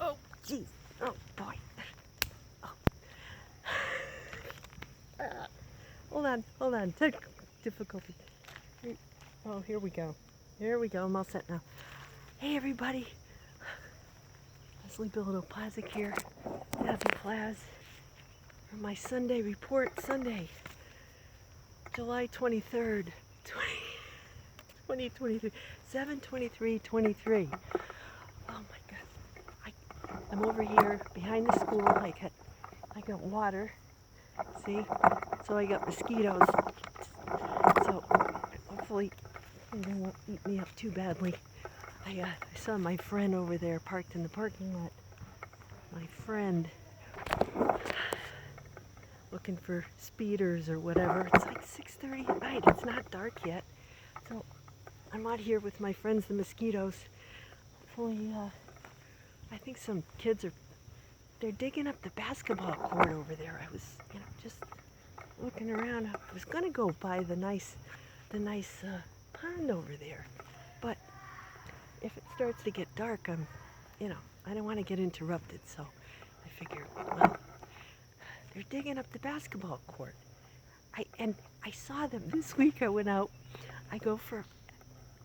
Oh, jeez. Oh, boy. Oh. Hold on. Technical difficulty. Oh, here we go. I'm all set now. Hey, everybody. Leslie Plazz here. Zazoo Plazz. For my Sunday report, Sunday, July 23rd, 2023, 7/23/23. Oh my God. I'm over here behind the school. I got water. See? So I got mosquitoes. So hopefully they won't eat me up too badly. I saw my friend over there parked in the parking lot. My friend looking for speeders or whatever. It's like 6:30 at night. It's not dark yet. So I'm out here with my friends, the mosquitoes. Hopefully, I think some kids they're digging up the basketball court over there. I was, just looking around. I was gonna go by the nice pond over there, but if it starts to get dark, I don't want to get interrupted. So I figure, well, they're digging up the basketball court. I saw them this week. I went out.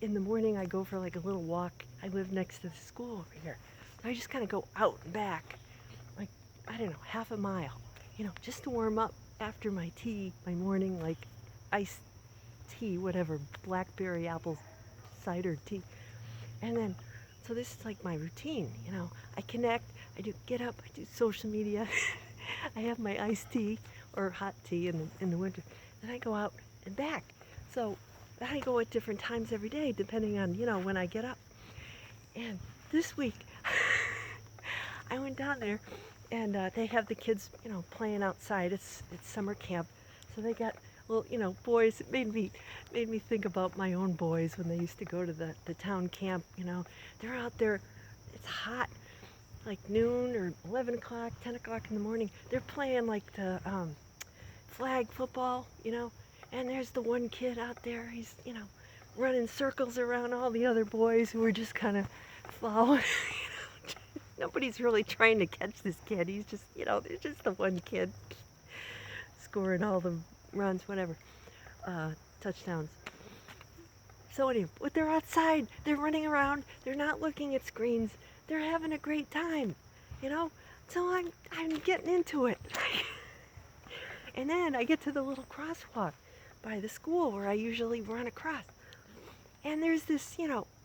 In the morning, I go for like a little walk. I live next to the school over here. So I just kind of go out and back, like, I don't know, half a mile, just to warm up after my tea, my morning, like, iced tea, whatever, blackberry apple cider tea. And then, so this is like my routine, I connect, I get up, I do social media. I have my iced tea or hot tea in the winter. Then I go out and back. So I go at different times every day, depending on, when I get up. And this week, I went down there, and they have the kids, playing outside. It's summer camp, so they got boys. It made me think about my own boys when they used to go to the town camp. They're out there. It's hot, like noon or 11 o'clock, 10 o'clock in the morning. They're playing like the flag football, and there's the one kid out there. He's, running circles around all the other boys who are just kind of following. Nobody's really trying to catch this kid. He's just, there's just the one kid scoring all the runs, whatever, touchdowns. So anyway, but they're outside. They're running around. They're not looking at screens. They're having a great time, So I'm getting into it. And then I get to the little crosswalk by the school where I usually run across. And there's this,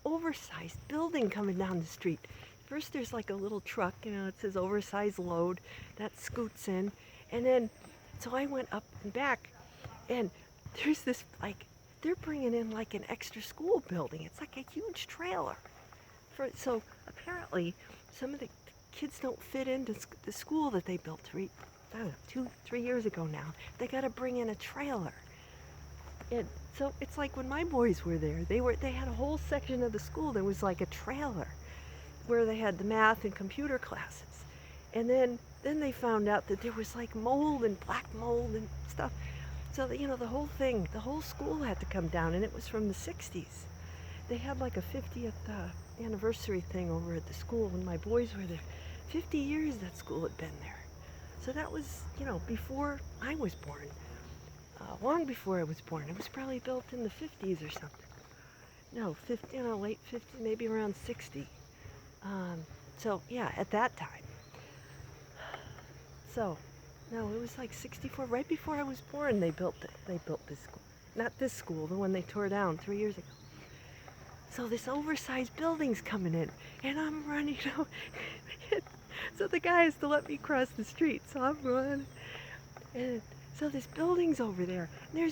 oversized building coming down the street. First there's like a little truck, it says oversized load, that scoots in. And then, so I went up and back, and there's this, like, they're bringing in like an extra school building. It's like a huge trailer. So apparently some of the kids don't fit into the school that they built I don't know, 2-3 years ago now. They got to bring in a trailer. And so it's like when my boys were there, they had a whole section of the school that was like a trailer where they had the math and computer classes. And then they found out that there was like mold and black mold and stuff. So that, the whole school had to come down, and it was from the 60s. They had like a 50th anniversary thing over at the school when my boys were there. 50 years that school had been there. So that was, before I was born. Long before I was born. It was probably built in the 50s or something. No, late 50s, maybe around 60. So yeah, at that time. So, no, it was like 64. Right before I was born, they built this school. Not this school, the one they tore down 3 years ago. So this oversized building's coming in, and I'm running out. So the guy has to let me cross the street. So I'm running, and so this building's over there. And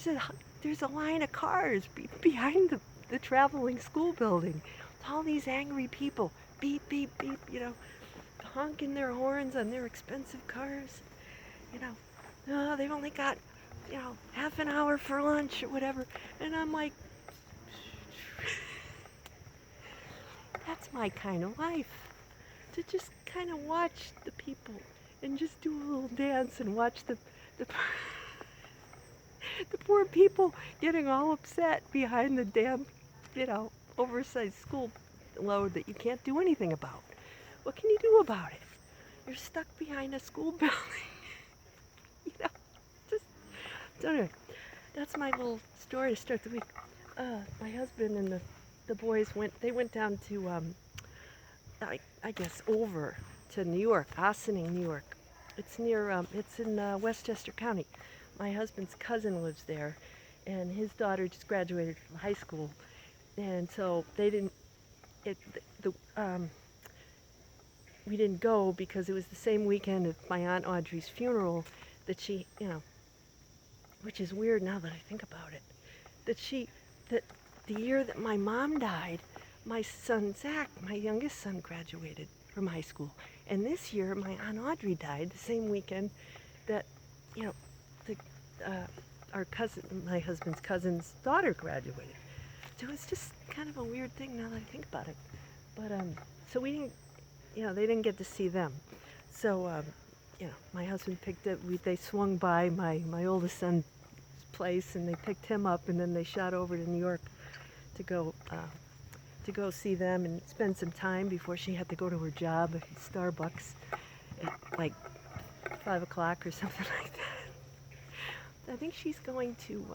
there's a line of cars behind the traveling school building. All these angry people, beep, beep, beep, honking their horns on their expensive cars. They've only got, half an hour for lunch or whatever. And I'm like, that's my kind of life. To just kind of watch the people and just do a little dance and watch the poor people getting all upset behind the damn, oversized school load that you can't do anything about. What can you do about it? You're stuck behind a school building. you know, just, so anyway, that's my little story to start the week. My husband and the boys went down to, I guess, over to New York, Ossining, New York. It's near, it's in Westchester County. My husband's cousin lives there, and his daughter just graduated from high school, and so they didn't. We didn't go because it was the same weekend of my Aunt Audrey's funeral that she, which is weird now that I think about it, that the year that my mom died, my son Zach, my youngest son, graduated from high school. And this year, my Aunt Audrey died the same weekend that, the, our cousin, my husband's cousin's daughter graduated. So it's just kind of a weird thing now that I think about it. But, so we didn't, they didn't get to see them. So, my husband picked up, they swung by my oldest son's place and they picked him up, and then they shot over to New York to go see them and spend some time before she had to go to her job at Starbucks at like 5 o'clock or something like that. I think she's going to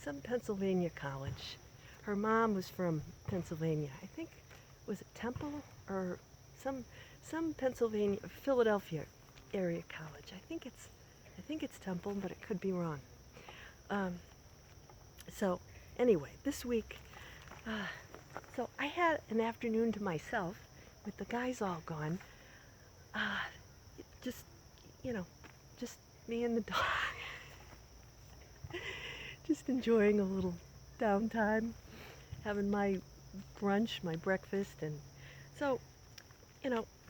some Pennsylvania college. Her mom was from Pennsylvania. I think, was it Temple or some Pennsylvania, Philadelphia area college. I think it's Temple, but it could be wrong. So anyway, this week, so I had an afternoon to myself with the guys all gone. Just me and the dog. Just enjoying a little downtime, having my brunch, my breakfast, and so,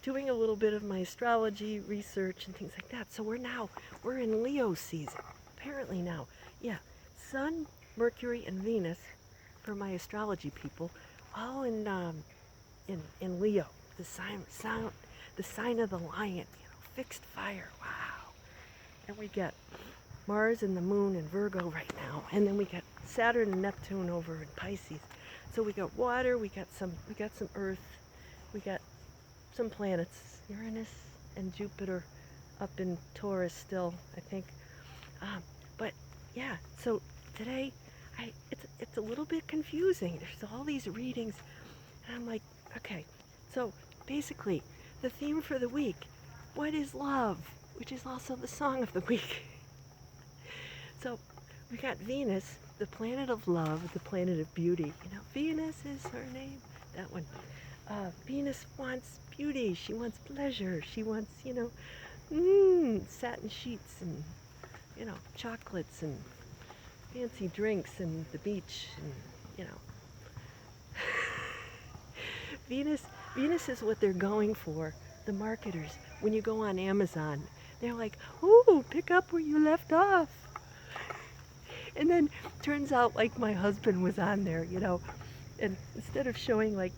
doing a little bit of my astrology research and things like that. So we're in Leo season, apparently now. Yeah, Sun, Mercury, and Venus, for my astrology people, all in Leo, the sign of the lion, fixed fire. Wow. And we get Mars and the Moon in Virgo right now, and then we got Saturn and Neptune over in Pisces. So we got water, we got some Earth, we got some planets, Uranus and Jupiter up in Taurus still, I think. But yeah, so today it's a little bit confusing. There's all these readings, and I'm like, okay, so basically the theme for the week, what is love? Which is also the song of the week. So we got Venus, the planet of love, the planet of beauty. Venus is her name. That one. Venus wants beauty. She wants pleasure. She wants, satin sheets and, chocolates and fancy drinks and the beach and, Venus is what they're going for, the marketers. When you go on Amazon, they're like, ooh, pick up where you left off. And then turns out like my husband was on there, and instead of showing like,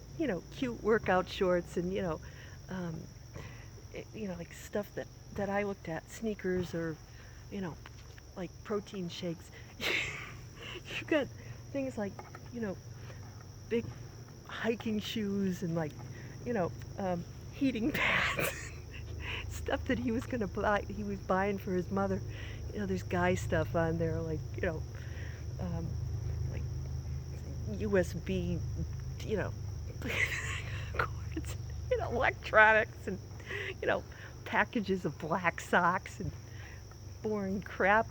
cute workout shorts and, like stuff that I looked at, sneakers or, like protein shakes, you got things like, big hiking shoes and like, heating pads, stuff that he was gonna buy, he was buying for his mother. There's guy stuff on there, like, like USB, cords, electronics, and, packages of black socks and boring crap.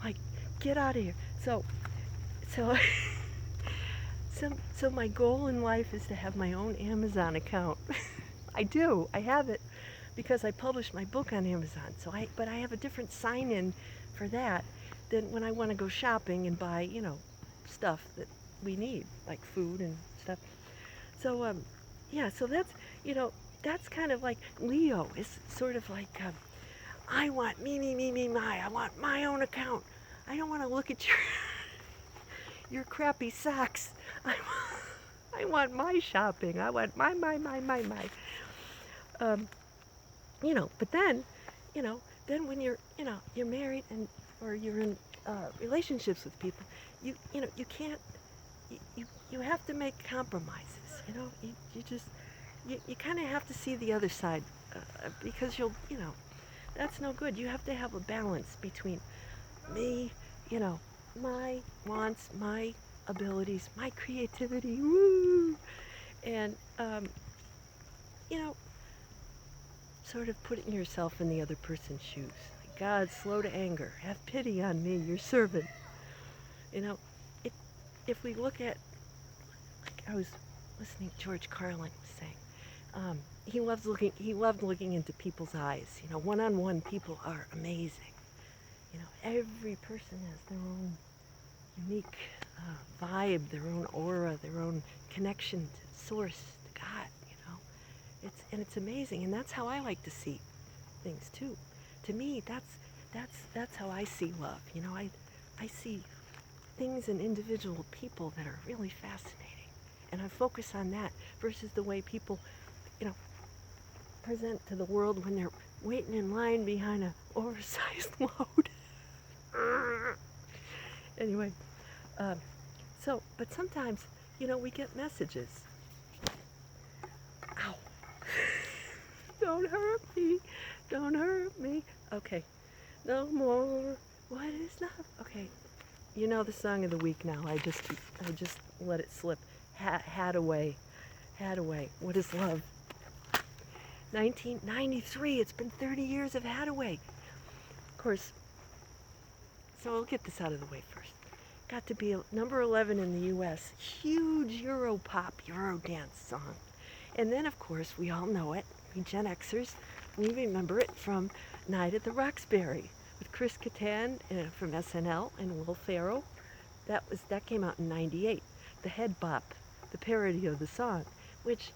Like, get out of here. So my goal in life is to have my own Amazon account. I have it because I published my book on Amazon. But I have a different sign-in for that than when I want to go shopping and buy, stuff that we need, like food and stuff. So, yeah, so that's kind of like Leo is sort of like, I want me, my. I want my own account. I don't want to look at your crappy socks. I want my shopping. I want my. But then, then when you're married or you're in relationships with people, you can't, you have to make compromises. You just, you kind of have to see the other side because that's no good. You have to have a balance between me, my wants, my abilities, my creativity, woo, and you know, sort of putting yourself in the other person's shoes. Like, God, slow to anger, have pity on me, your servant. You know, it, if we look at, like I was listening to George Carlin was saying, he loved looking into people's eyes. One-on-one people are amazing. Every person has their own unique vibe, their own aura, their own connection to source, to God. It's amazing, and that's how I like to see things too. To me, that's how I see love. I see things in individual people that are really fascinating, and I focus on that versus the way people, present to the world when they're waiting in line behind an oversized load. Anyway, but sometimes, we get messages. Ow. Don't hurt me. Don't hurt me. Okay. No more. What is love? Okay. You know the song of the week now. I just let it slip. Hadaway. What is love? 1993. It's been 30 years of Hadaway. Of course. So I'll get this out of the way first. Got to be number 11 in the U.S. Huge Eurodance song. And then, of course, we all know it. We Gen Xers, we remember it from Night at the Roxbury with Chris Kattan from SNL and Will Ferrell. That came out in '98. The Head Bop, the parody of the song, which,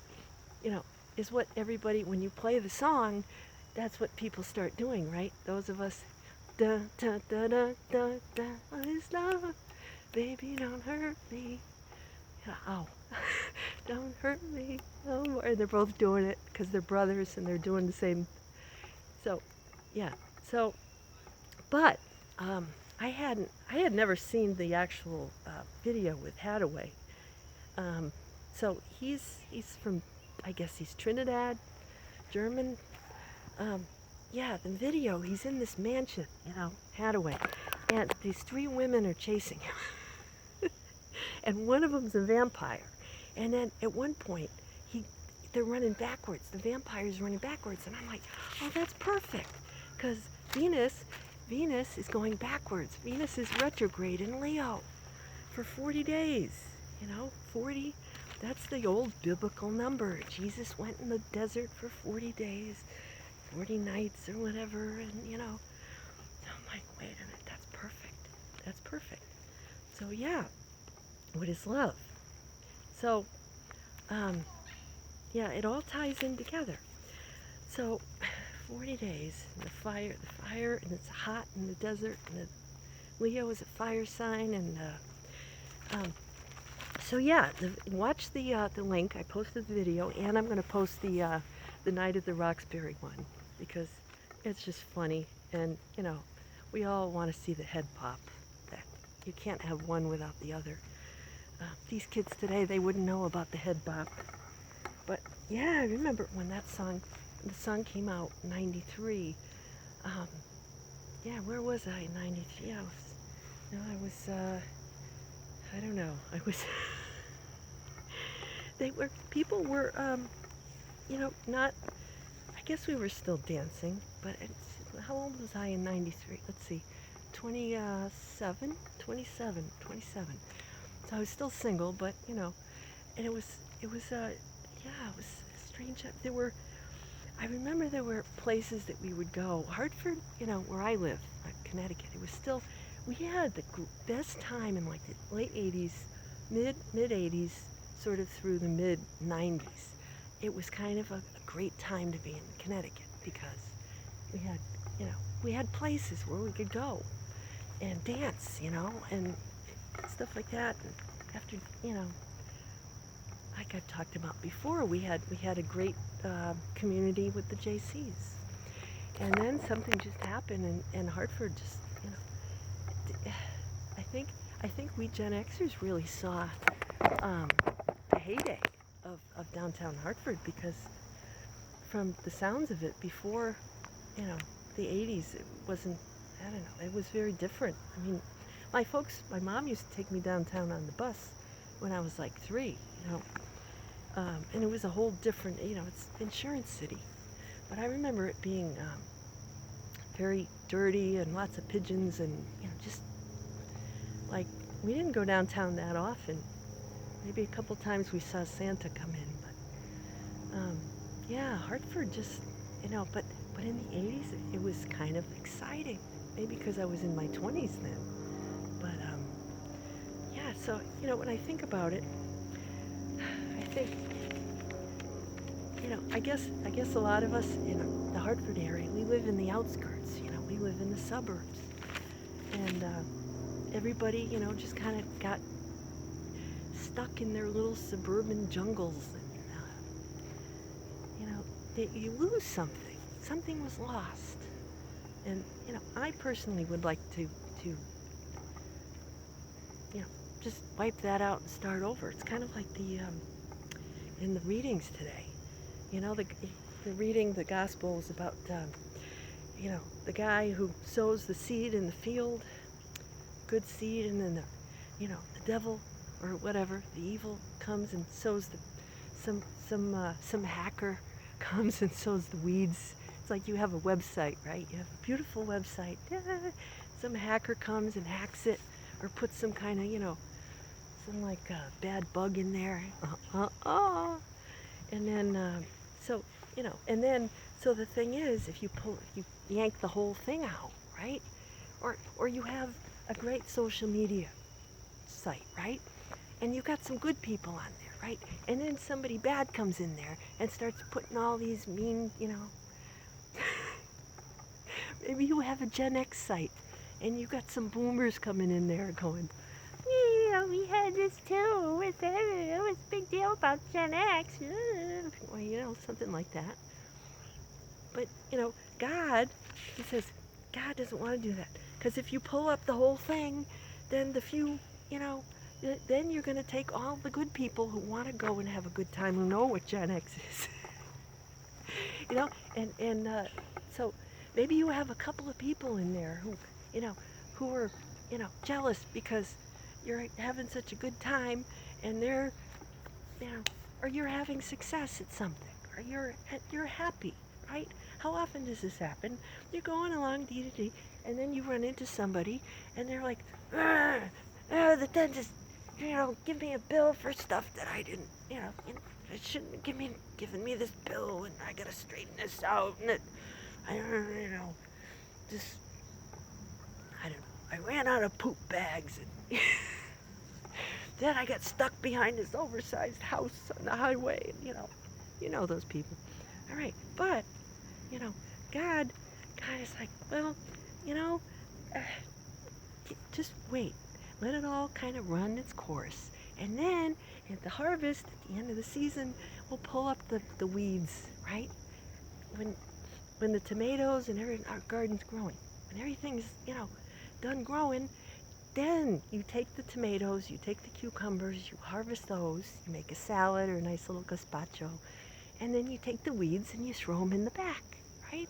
is what everybody, when you play the song, that's what people start doing, right? Those of us, da da da da da da, what is love? Baby, don't hurt me. Ow. Don't hurt me no more. And they're both doing it because they're brothers and they're doing the same. So, yeah. So, but I had never seen the actual video with Hadaway. So he's from, I guess he's Trinidad, German. Yeah, the video, he's in this mansion, Hadaway. And these three women are chasing him. And one of them's a vampire. And then at one point, they're running backwards. The vampire's running backwards. And I'm like, oh, that's perfect. Because Venus is going backwards. Venus is retrograde in Leo for 40 days. 40, that's the old biblical number. Jesus went in the desert for 40 days, 40 nights or whatever. And, so I'm like, wait a minute, that's perfect. That's perfect. So, yeah. What is love? So, yeah, it all ties in together. So, 40 days, and the fire, and it's hot in the desert, and Leo is a fire sign, and so yeah, watch the link. I posted the video, and I'm going to post the Night at the Roxbury one because it's just funny, and we all want to see the head pop. That you can't have one without the other. These kids today, they wouldn't know about the head bop. But yeah, I remember when the song came out in '93. Yeah, where was I in '93? I don't know. People were, not, I guess we were still dancing, but how old was I in '93? Let's see, 27. So I was still single, but and it was strange. I remember there were places that we would go. Hartford, where I live, Connecticut. It was still, we had the best time in like the late '80s, mid '80s, sort of through the mid '90s. It was kind of a great time to be in Connecticut because we had places where we could go and dance, and stuff like that. And after, like I've talked about before, we had a great community with the JCs. And then something just happened, and Hartford just, I think we Gen Xers really saw the heyday. of downtown Hartford, because from the sounds of it, before, you know, the 80s, it wasn't, I don't know, it was very different. I mean, my mom used to take me downtown on the bus when I was like 3, you know, and it was a whole different, you know, it's insurance city. But I remember it being very dirty and lots of pigeons and, you know, just like, we didn't go downtown that often. Maybe a couple times we saw Santa come in, but yeah, Hartford just, you know, but in the 80s it was kind of exciting. Maybe because I was in my 20s then. But yeah, so, you know, when I think about it, I think, you know, I guess a lot of us in the Hartford area, we live in the outskirts, you know, we live in the suburbs. And everybody, you know, just kind of got stuck in their little suburban jungles. And, you know, you lose something. Something was lost. And, you know, I personally would like to you know, just wipe that out and start over. It's kind of like in the readings today. You know, the reading, the gospel is about, you know, the guy who sows the seed in the field, good seed, and then you know, the devil or whatever, the evil comes and sows some hacker comes and sows the weeds. It's like you have a website, right? You have a beautiful website. Some hacker comes and hacks it, or puts some kind of, you know, some like bad bug in there. And then, so, you know, and then, so the thing is, if you yank the whole thing out, right? Or you have a great social media site, right? And you've got some good people on there, right? And then somebody bad comes in there and starts putting all these mean, you know, maybe you have a Gen X site and you've got some boomers coming in there going, yeah, we had this too. It was a big deal about Gen X. Well, you know, something like that. But, you know, God, he says, God doesn't want to do that. Because if you pull up the whole thing, then the few, you know, then you're going to take all the good people who want to go and have a good time, who know what Gen X is. You know, and so maybe you have a couple of people in there who, you know, who are, you know, jealous because you're having such a good time, and they're, you know, or you're having success at something, or you're happy, right? How often does this happen? You're going along dee-dee-dee, and then you run into somebody, and they're like, the dentist, you know, give me a bill for stuff that I didn't, you know, it shouldn't have given me this bill, and I gotta straighten this out, and I don't, you know, just, I don't know, I ran out of poop bags, and then I got stuck behind this oversized house on the highway, and, you know those people. All right, but, you know, God is like, well, you know, just wait. Let it all kind of run its course. And then at the harvest, at the end of the season, we'll pull up the weeds, right? When the tomatoes and our garden's growing, when everything's, you know, done growing, then you take the tomatoes, you take the cucumbers, you harvest those, you make a salad or a nice little gazpacho, and then you take the weeds and you throw them in the back, right?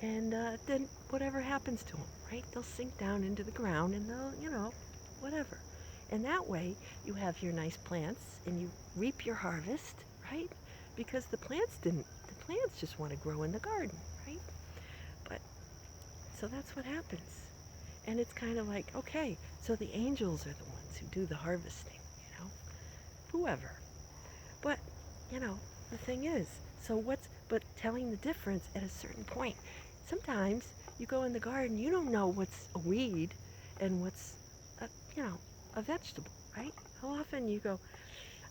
And then whatever happens to them, right? They'll sink down into the ground and they'll, you know, whatever. And that way you have your nice plants and you reap your harvest, right? Because the plants just want to grow in the garden, right? But, so that's what happens. And it's kind of like, okay, so the angels are the ones who do the harvesting, you know? Whoever. But, you know, the thing is, but telling the difference at a certain point. Sometimes you go in the garden, you don't know what's a weed and what's, you know, a vegetable, right? How often you go,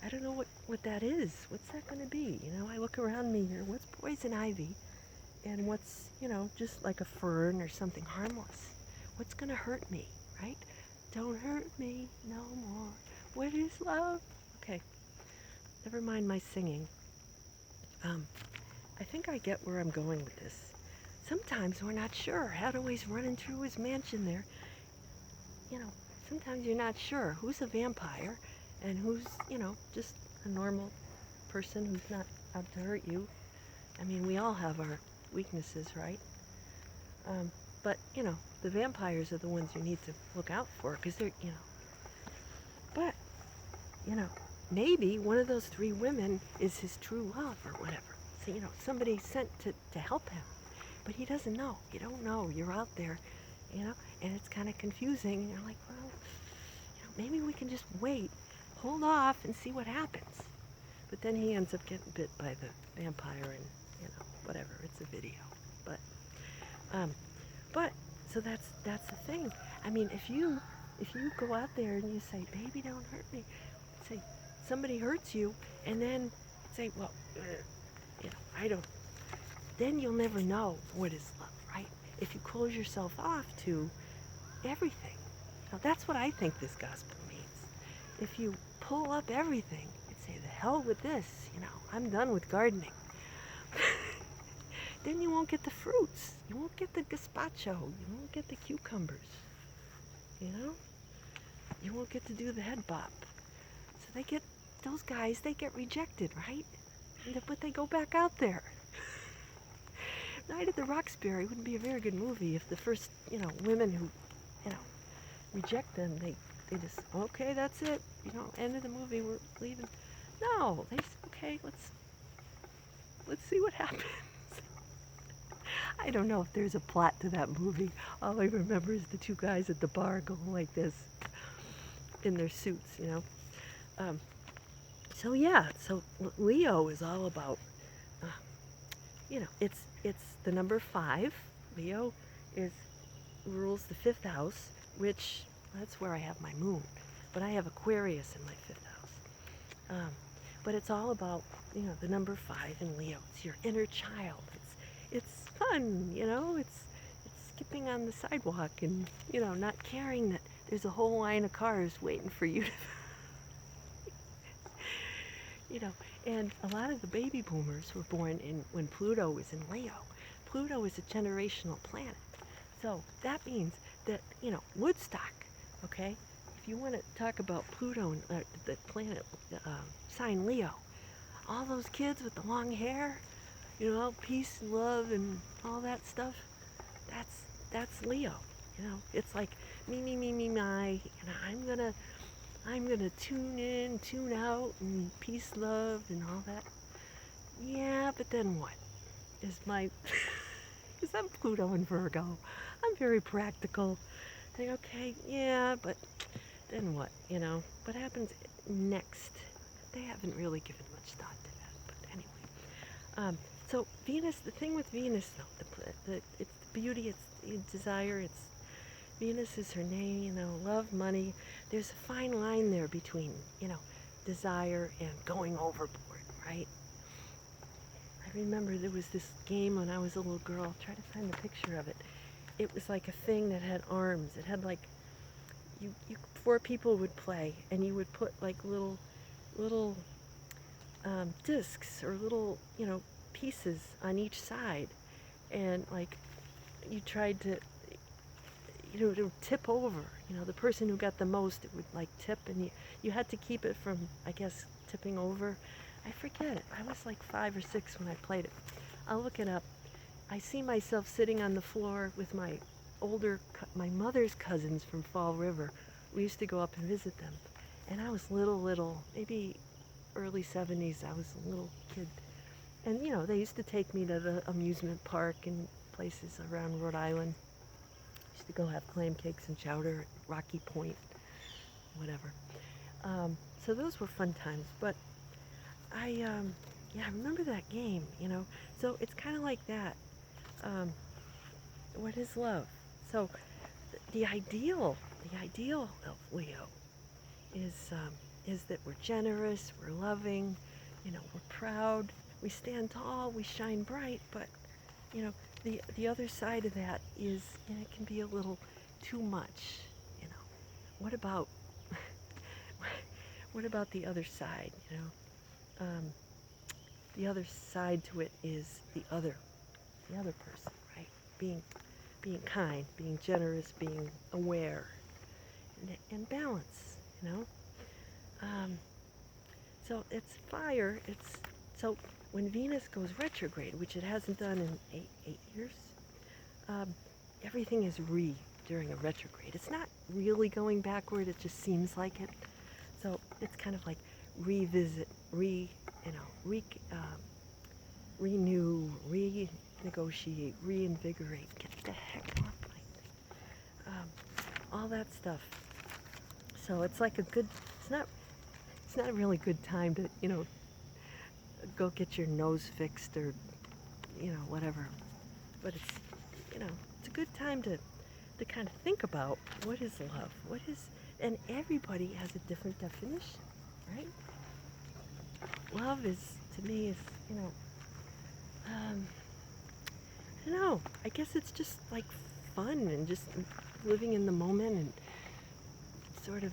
I don't know what that is. What's that going to be? You know, I look around me here, what's poison ivy? And what's, you know, just like a fern or something harmless? What's going to hurt me, right? Don't hurt me no more. What is love? Okay, never mind my singing. I think I get where I'm going with this. Sometimes we're not sure. Hadaway's running through his mansion there. You know, sometimes you're not sure who's a vampire and who's, you know, just a normal person who's not out to hurt you. I mean, we all have our weaknesses, right? But, the vampires are the ones you need to look out for because they're, but, you know, maybe one of those three women is his true love or whatever. So, somebody sent to help him, but he doesn't know. You don't know. You're out there, and it's kind of confusing. And you're like, well, maybe we can just wait, hold off, and see what happens. But then he ends up getting bit by the vampire, and whatever. It's a video, but so that's the thing. I mean, if you go out there and you say, "Baby, don't hurt me," say somebody hurts you, and then say, "Well, I don't." Then you'll never know what is love, right? If you close yourself off to everything. Now, that's what I think this gospel means. If you pull up everything and say, "The hell with this," I'm done with gardening. Then you won't get the fruits. You won't get the gazpacho. You won't get the cucumbers. You won't get to do the head bop. So those guys get rejected, right? But they go back out there. Night at the Roxbury wouldn't be a very good movie if the first, women who, reject them, they just, okay, that's it. End of the movie, we're leaving. No, they say, okay, let's see what happens. I don't know if there's a plot to that movie. All I remember is the two guys at the bar going like this in their suits, So Leo is all about, it's the number 5. Leo rules the 5th house, which that's where I have my moon. But I have Aquarius in my 5th house. But it's all about, the number 5 in Leo. It's your inner child. It's fun, it's skipping on the sidewalk and, not caring that there's a whole line of cars waiting for you to, and a lot of the baby boomers were born when Pluto was in Leo. Pluto is a generational planet. So that means that, Woodstock, okay? If you want to talk about Pluto and the planet sign Leo, all those kids with the long hair, peace and love and all that stuff, that's Leo. It's like me, my, I'm gonna tune in, tune out, and peace, love, and all that. Yeah, but then what? Because I'm Pluto and Virgo. I'm very practical. Think, okay, yeah, but then what? What happens next? They haven't really given much thought to that, but anyway. So Venus, the thing with Venus, though, it's beauty, it's desire, Venus is her name, love, money. There's a fine line there between, desire and going overboard, right? I remember there was this game when I was a little girl. I'll try to find the picture of it. It was like a thing that had arms. It had like, 4 people would play, and you would put like little discs or little, pieces on each side, and like you tried to, to tip over. The person who got the most, it would like tip, and you had to keep it from, I guess, tipping over. I forget it. I was like 5 or 6 when I played it. I'll look it up. I see myself sitting on the floor with my mother's cousins from Fall River. We used to go up and visit them, and I was little, maybe early 70s. I was a little kid. And, they used to take me to the amusement park and places around Rhode Island. Used to go have clam cakes and chowder at Rocky Point, whatever. So those were fun times. But I remember that game, So it's kind of like that. What is love? So the ideal of Leo is that we're generous, we're loving, we're proud. We stand tall, we shine bright, but, the other side of that is, it can be a little too much, What about, what about the other side, The other side to it is the other person, right? Being kind, being generous, being aware, and balance, So it's fire. So when Venus goes retrograde, which it hasn't done in eight years, um, everything is during a retrograde. It's not really going backward. It just seems like it. So it's kind of like revisit, renew, renegotiate, reinvigorate. Get the heck off my thing. All that stuff. So it's like it's not a really good time to, go get your nose fixed or, whatever. But it's a good time to kind of think about what is love, and everybody has a different definition, right? Love to me, um, I don't know, I guess it's just like fun and just living in the moment and sort of,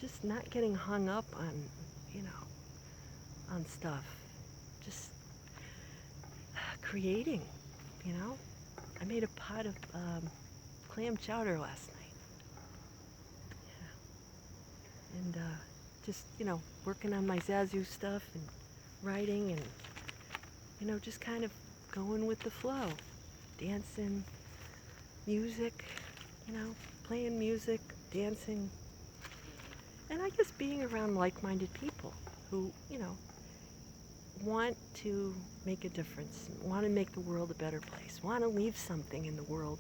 just not getting hung up on, on stuff, just creating, I made a pot of clam chowder last night. Yeah. And just, working on my Zazoo stuff and writing and, just kind of going with the flow. Dancing, music, playing music, dancing. And I guess being around like-minded people who, want to make a difference, want to make the world a better place, want to leave something in the world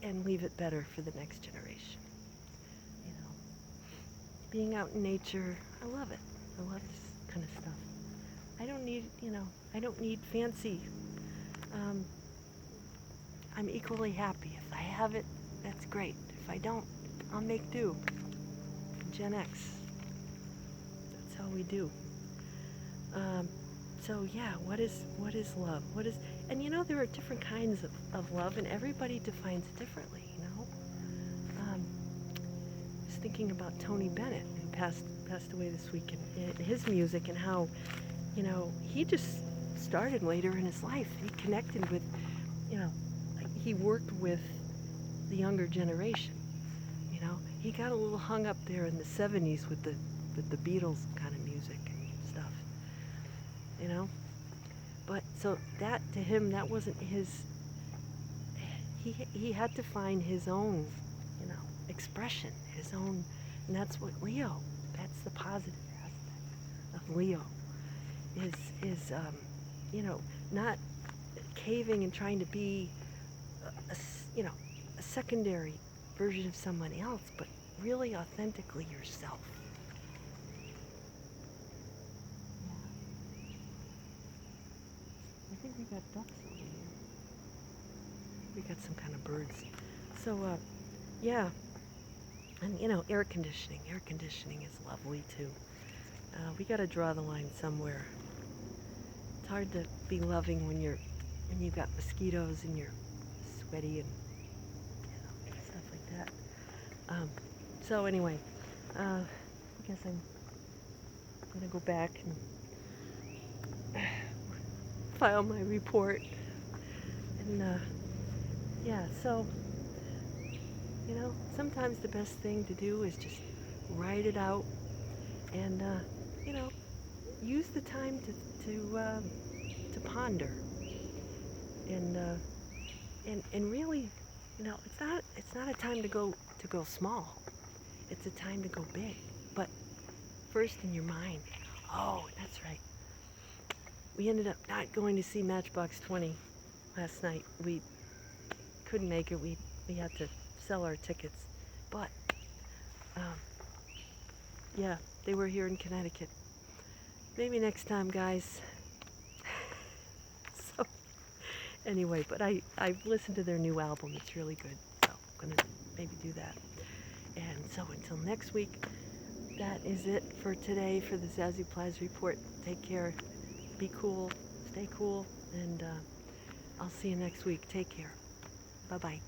and leave it better for the next generation. Being out in nature, I love it. I love this kind of stuff. I don't need fancy. I'm equally happy. If I have it, that's great. If I don't, I'll make do. Gen X. That's how we do. So yeah, what is love? And there are different kinds of love, and everybody defines it differently. I was thinking about Tony Bennett, who passed away this week, and his music, and how he just started later in his life. He connected with, he worked with the younger generation. He got a little hung up there in the 70s with the Beatles kind of music and stuff. But so that, to him, that wasn't his. He had to find his own, expression, his own, and that's what Leo. That's the positive aspect of Leo. Is not caving and trying to be a secondary version of someone else, but really authentically yourself. I think we got ducks over here. We got some kind of birds. So, yeah. And, air conditioning. Air conditioning is lovely, too. We got to draw the line somewhere. It's hard to be loving when you've got mosquitoes and you're sweaty and, stuff like that. So anyway, I guess I'm going to go back and file my report. And, yeah, so, sometimes the best thing to do is just write it out and, use the time to ponder. And really, it's not a time to go small. It's a time to go big. But first in your mind. Oh, that's right. We ended up not going to see Matchbox 20 last night. We couldn't make it. We had to sell our tickets. But yeah, they were here in Connecticut. Maybe next time, guys. So anyway, but I've listened to their new album. It's really good. So I'm going to maybe do that. And so until next week, that is it for today for the Zazoo Plazz report. Take care. Be cool. Stay cool. And I'll see you next week. Take care. Bye-bye.